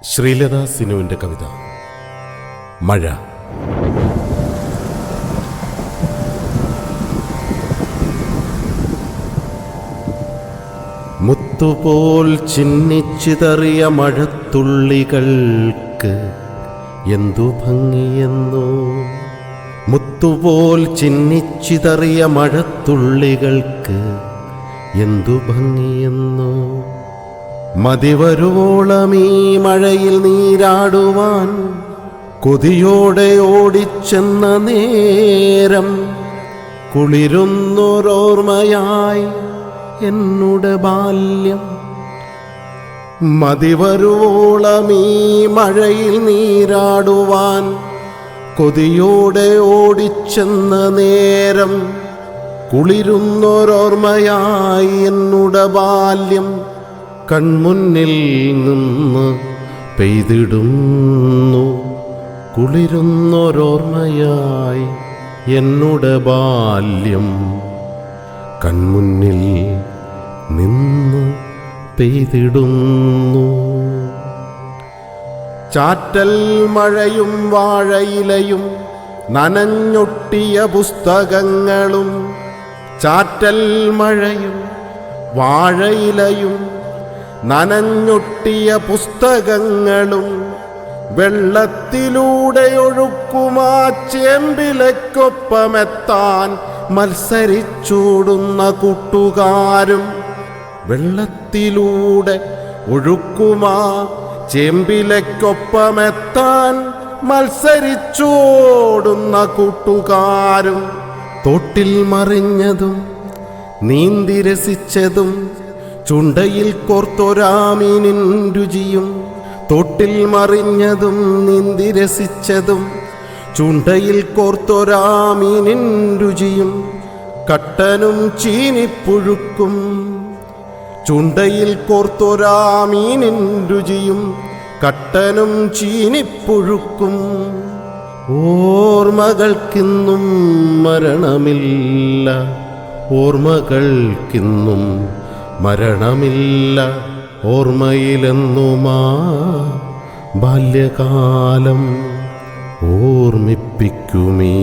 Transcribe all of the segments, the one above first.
ശ്രീലത സിനുവിൻ്റെ കവിത മഴ. മുത്തുപോൽ ചിന്നിച്ചിതറിയ മഴത്തുള്ളികൾക്ക് എന്തു ഭംഗിയെന്നോ, മുത്തുപോൽ ചിന്നിച്ചിതറിയ മഴത്തുള്ളികൾക്ക് എന്തു ഭംഗിയെന്നോ. മതിവരുവോളം ഈ മഴയിൽ നീരാടുവാൻ കൊതിയോടെ ഓടിച്ചെന്ന നേരം കുളിരുന്നൊരോർമ്മയായി എന്നുടെ ബാല്യം. മതിവരുവോളം ഈ മഴയിൽ നീരാടുവാൻ കൊതിയോടെ ഓടിച്ചെന്ന നേരം കുളിരുന്നൊരോർമ്മയായി എന്നുടെ ബാല്യം കൺമുന്നിൽ നിന്ന് പെയ്തിടുന്നു. കുളിരുന്നൊരോർമ്മയായി എന്നുടെ ബാല്യം കൺമുന്നിൽ നിന്ന് പെയ്തിടുന്നു. ചാറ്റൽ മഴയും വാഴയിലയും നനഞ്ഞൊട്ടിയ പുസ്തകങ്ങളും, ചാറ്റൽ മഴയും വാഴയിലയും നനഞ്ഞൊട്ടിയ പുസ്തകങ്ങളും, വെള്ളത്തിലൂടെ ഒഴുക്കുമാ ചേമ്പിലക്കൊപ്പമെത്താൻ മത്സരിച്ചോടുന്ന കൂട്ടുകാരും, വെള്ളത്തിലൂടെ ഒഴുക്കുമാ ചേമ്പിലക്കൊപ്പമെത്താൻ മത്സരിച്ചോടുന്ന കൂട്ടുകാരും, തോട്ടിൽ മറിഞ്ഞതും നീന്തി രസിച്ചതും ചുണ്ടയിൽ കോർത്തൊരാമീനിൻ രുചിയും, തോട്ടിൽ മറിഞ്ഞതും നീന്തി രസിച്ചതും ചുണ്ടയിൽ കോർത്തൊരാമീനിൻ രുചിയും, കട്ടനും ചീനിപ്പുഴുക്കും ചുണ്ടയിൽ കോർത്തൊരാമീനിൻ രുചിയും, കട്ടനും ചീനിപ്പുഴുക്കും. ഓർമ്മകൾക്കിന്നും മരണമില്ല, ഓർമ്മകൾക്കിന്നും മരണമില്ല. ഓർമ്മയിലെന്നുമാ ബാല്യകാലം ഓർമ്മിപ്പിക്കുമേ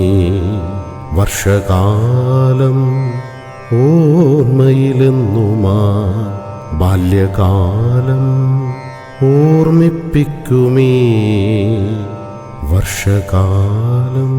വർഷകാലം. ഓർമ്മയിലെന്നുമാ ബാല്യകാലം ഓർമ്മിപ്പിക്കുമേ വർഷകാലം.